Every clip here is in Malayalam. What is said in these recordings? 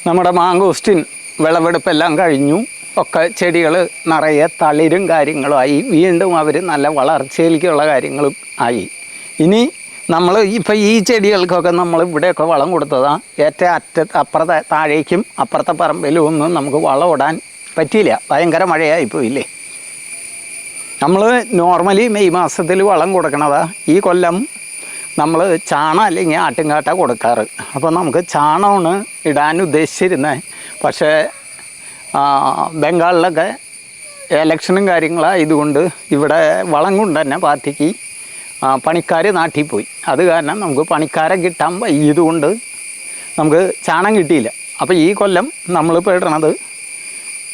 നമ്മുടെ മാങ്കോസ്റ്റിൻ വിളവെടുപ്പെല്ലാം കഴിഞ്ഞു. ഒക്കെ ചെടികൾ നിറയെ തളിരും കാര്യങ്ങളുമായി. വീണ്ടും അവർ നല്ല വളർച്ചയിലേക്കുള്ള കാര്യങ്ങളും ആയി. ഇനി നമ്മൾ ഇപ്പം ഈ ചെടികൾക്കൊക്കെ നമ്മൾ ഇവിടെയൊക്കെ വളം കൊടുത്തതാണ്. ഏറ്റവും അപ്പുറത്തെ താഴേക്കും അപ്പുറത്തെ പറമ്പിലും ഒന്നും നമുക്ക് വളം ഇടാൻ പറ്റിയില്ല. ഭയങ്കര മഴയായിപ്പോയില്ലേ. നമ്മൾ നോർമലി മെയ് മാസത്തിൽ വളം കൊടുക്കണതാ. ഈ കൊല്ലം നമ്മൾ ചാണകം അല്ലെങ്കിൽ ആട്ടുംകാട്ട കൊടുക്കാറ്. അപ്പോൾ നമുക്ക് ചാണകമാണ് ഇടാൻ ഉദ്ദേശിച്ചിരുന്നത്. പക്ഷേ ബംഗാളിലൊക്കെ ഇലക്ഷനും കാര്യങ്ങളായതുകൊണ്ട് ഇവിടെ വളം കൊണ്ട് തന്നെ പാർട്ടിക്ക് പണിക്കാർ നാട്ടിൽ പോയി. അത് കാരണം നമുക്ക് പണിക്കാരെ കിട്ടാൻ വൈകിയതുകൊണ്ട് നമുക്ക് ചാണകം കിട്ടിയില്ല. അപ്പോൾ ഈ കൊല്ലം നമ്മളിപ്പോൾ ഇടണത്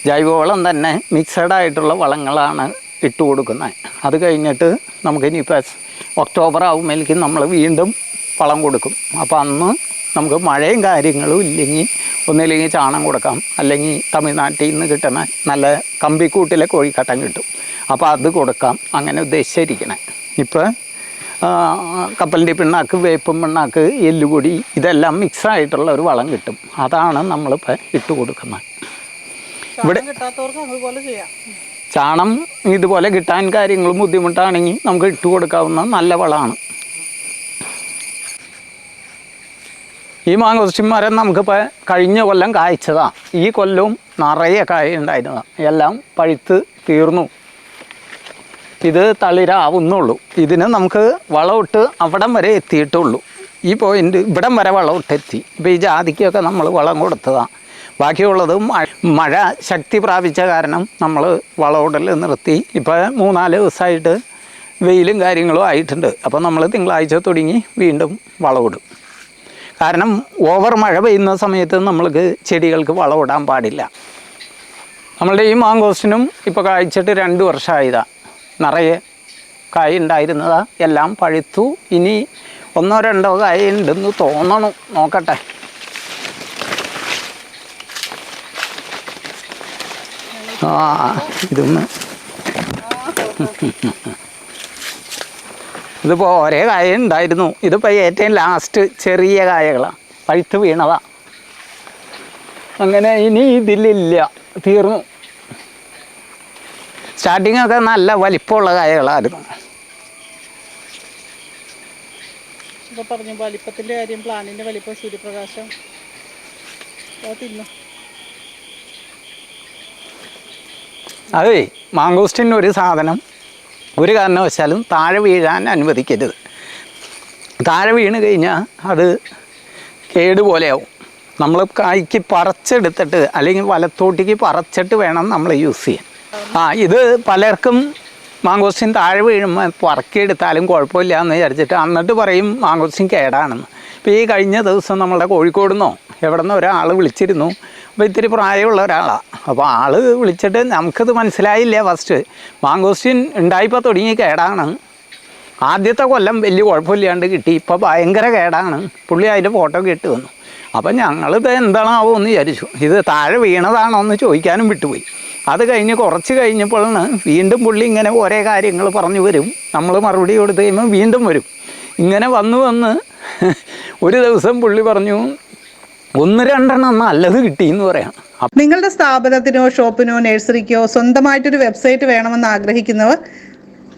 ജൈവവളം തന്നെ മിക്സഡായിട്ടുള്ള വളങ്ങളാണ് ഇട്ട് കൊടുക്കുന്നത്. അത് കഴിഞ്ഞിട്ട് നമുക്കിനിയിപ്പോൾ ഒക്ടോബർ ആകുമ്പോഴേക്കും നമ്മൾ വീണ്ടും വളം കൊടുക്കും. അപ്പോൾ അന്ന് നമുക്ക് മഴയും കാര്യങ്ങളും ഇല്ലെങ്കിൽ ഒന്നില്ലെങ്കിൽ ചാണകം കൊടുക്കാം, അല്ലെങ്കിൽ തമിഴ്നാട്ടിൽ നിന്ന് കിട്ടണ നല്ല കമ്പിക്കൂട്ടിലെ കോഴിക്കട്ടം കിട്ടും. അപ്പോൾ അത് കൊടുക്കാം. അങ്ങനെ ഉദ്ദേശിച്ചിരിക്കണേ. ഇപ്പോൾ കപ്പലിൻ്റെ പിണ്ണാക്ക്, വേപ്പും പിണ്ണാക്ക്, എല്ലുപൊടി ഇതെല്ലാം മിക്സായിട്ടുള്ള ഒരു വളം കിട്ടും. അതാണ് നമ്മളിപ്പോൾ ഇട്ട് കൊടുക്കുന്നത്. ഇവിടെ ചാണം ഇതുപോലെ കിട്ടാൻ കാര്യങ്ങളും ബുദ്ധിമുട്ടാണെങ്കിൽ നമുക്ക് ഇട്ട് കൊടുക്കാവുന്ന നല്ല വളമാണ്. ഈ മാങ്കോസ്റ്റിൻ മരം നമുക്കിപ്പോൾ കഴിഞ്ഞ കൊല്ലം കായ്ച്ചതാണ്. ഈ കൊല്ലവും നിറയെ കായ ഉണ്ടായിരുന്നതാണ്. എല്ലാം പഴുത്ത് തീർന്നു. ഇത് തളിരാവുന്നുള്ളൂ. ഇതിന് നമുക്ക് വളമിട്ട് അവിടം വരെ എത്തിയിട്ടുള്ളൂ. ഈ പോയിൻ്റ് ഇവിടം വരെ വളമിട്ടെത്തി. ഇപ്പോൾ ഈ ജാതിക്കൊക്കെ നമ്മൾ വളം കൊടുത്തതാണ്. ബാക്കിയുള്ളത് മഴ ശക്തി പ്രാപിച്ച കാരണം നമ്മൾ വളമിടൽ നിർത്തി. ഇപ്പോൾ 3-4 ദിവസമായിട്ട് വെയിലും കാര്യങ്ങളും ആയിട്ടുണ്ട്. അപ്പോൾ നമ്മൾ തിങ്കളാഴ്ച തുടങ്ങി വീണ്ടും വളമിടും. കാരണം ഓവർ മഴ പെയ്യുന്ന സമയത്ത് നമ്മൾക്ക് ചെടികൾക്ക് വളമിടാൻ പാടില്ല. നമ്മളുടെ ഈ മാങ്കോസ്റ്റിനും ഇപ്പോൾ കായ്ച്ചിട്ട് 2 വർഷമായതാണ്. നിറയെ കായ ഉണ്ടായിരുന്നതാണ്. എല്ലാം പഴുത്തു. ഇനി 1-2 കായ ഉണ്ടെന്ന് തോന്നണം. നോക്കട്ടെ. ഇതൊന്ന് ഇതിപ്പോൾ ഒരേ കായ ഉണ്ടായിരുന്നു. ഇതിപ്പോൾ ഏറ്റവും ലാസ്റ്റ് ചെറിയ കായകളാണ്, പഴുത്ത് വീണതാണ്. അങ്ങനെ ഇനി ഇതിലില്ല, തീർന്നു. സ്റ്റാർട്ടിങ്ങൊക്കെ നല്ല വലിപ്പമുള്ള കായകളായിരുന്നു. ഇപ്പോൾ പറഞ്ഞു വലിപ്പത്തിൻ്റെ കാര്യം, പ്ലാന്റിൻ്റെ വലിപ്പം, സൂര്യപ്രകാശം തിന്നു. അതേ മാങ്കോസ്റ്റിൻ ഒരു സാധനം ഒരു കാരണവശാലും താഴെ വീഴാൻ അനുവദിക്കരുത്. താഴെ വീണ് കഴിഞ്ഞാൽ അത് കേടുപോലെയാവും. നമ്മൾ കായ്ക്ക് പറിച്ചെടുത്തിട്ട് അല്ലെങ്കിൽ വലത്തോട്ടിക്ക് പറിച്ചിട്ട് വേണം നമ്മൾ യൂസ് ചെയ്യാൻ. ഇത് പലർക്കും മാങ്കോസ്റ്റിൻ താഴെ വീഴുമ്പോൾ പറക്കിയെടുത്താലും കുഴപ്പമില്ല എന്ന് വിചാരിച്ചിട്ട് എന്നിട്ട് പറയും മാങ്കോസ്റ്റിൻ കേടാണെന്ന്. ഇപ്പോൾ ഈ കഴിഞ്ഞ ദിവസം നമ്മളുടെ കോഴിക്കോട് നിന്നോ എവിടെ നിന്ന് ഒരാൾ വിളിച്ചിരുന്നു. അപ്പോൾ ഇത്തിരി പ്രായമുള്ള ഒരാളാണ്. അപ്പോൾ ആൾ വിളിച്ചിട്ട് നമുക്കത് മനസ്സിലായില്ല. ഫസ്റ്റ് മാങ്കോസ്റ്റിൻ ഉണ്ടായിപ്പോൾ തുടങ്ങി കേടാണ്. ആദ്യത്തെ കൊല്ലം വലിയ കുഴപ്പമില്ലാണ്ട് കിട്ടി. ഇപ്പോൾ ഭയങ്കര കേടാണ്. പുള്ളി അതിൻ്റെ ഫോട്ടോ ഒക്കെ ഇട്ട് വന്നു. അപ്പം ഞങ്ങളിത് എന്താണാവോ എന്ന് വിചാരിച്ചു. ഇത് താഴെ വീണതാണോ എന്ന് ചോദിക്കാനും വിട്ടുപോയി. അത് കഴിഞ്ഞ് കുറച്ച് കഴിഞ്ഞപ്പോഴാണ് വീണ്ടും പുള്ളി ഇങ്ങനെ ഓരോ കാര്യങ്ങൾ പറഞ്ഞു വരും. നമ്മൾ മറുപടി കൊടുത്ത് കഴിയുമ്പോൾ വീണ്ടും വരും. ഇങ്ങനെ വന്ന് ഒരു ദിവസം പുള്ളി പറഞ്ഞു 1-2 നല്ലത് കിട്ടിയെന്ന് പറയാം. നിങ്ങളുടെ സ്ഥാപനത്തിനോ ഷോപ്പിനോ നഴ്സറിക്കോ സ്വന്തമായിട്ടൊരു വെബ്സൈറ്റ് വേണമെന്ന് ആഗ്രഹിക്കുന്നവർ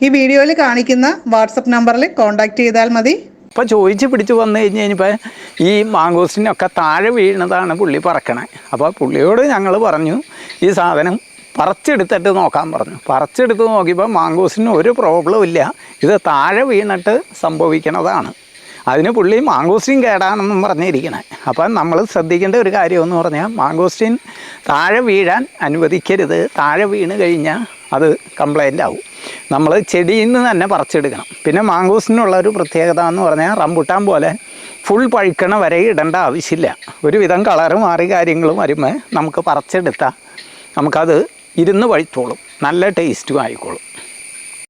ഈ വീഡിയോയിൽ കാണിക്കുന്ന വാട്സപ്പ് നമ്പറിൽ കോൺടാക്റ്റ് ചെയ്താൽ മതി. ഇപ്പോൾ ചോദിച്ച് പിടിച്ച് വന്നു കഴിഞ്ഞപ്പോൾ ഈ മാങ്കോസ്റ്റിനൊക്കെ താഴെ വീഴുന്നതാണ് പുള്ളി പറക്കണേ. അപ്പോൾ പുള്ളിയോട് ഞങ്ങൾ പറഞ്ഞു ഈ സാധനം പറിച്ചെടുത്തിട്ട് നോക്കാൻ പറഞ്ഞു. പറിച്ചെടുത്ത് നോക്കിയപ്പോൾ മാങ്കോസ്റ്റിന് ഒരു പ്രോബ്ലം ഇല്ല. ഇത് താഴെ വീണിട്ട് സംഭവിക്കണതാണ്. അതിന് പുള്ളി മാങ്കോസ്റ്റിൻ കേടാണെന്നും പറഞ്ഞിരിക്കണേ. അപ്പം നമ്മൾ ശ്രദ്ധിക്കേണ്ട ഒരു കാര്യമെന്ന് പറഞ്ഞാൽ മാങ്കോസ്റ്റിൻ താഴെ വീഴാൻ അനുവദിക്കരുത്. താഴെ വീണ് കഴിഞ്ഞാൽ അത് കംപ്ലൈൻ്റ് ആവും. നമ്മൾ ചെടിയിൽ നിന്ന് തന്നെ പറിച്ചെടുക്കണം. പിന്നെ മാങ്കോസ്റ്റിനുള്ള ഒരു പ്രത്യേകത എന്ന് പറഞ്ഞാൽ റംബുട്ടാൻ പോലെ ഫുൾ പഴുക്കണ വരെ ഇടേണ്ട ആവശ്യമില്ല. ഒരുവിധം കളറ് മാറി കാര്യങ്ങളും വരുമ്പോൾ നമുക്ക് പറിച്ചെടുത്താൽ നമുക്കത് ഇരുന്ന് പഴുത്തോളും, നല്ല ടേസ്റ്റും ആയിക്കോളും.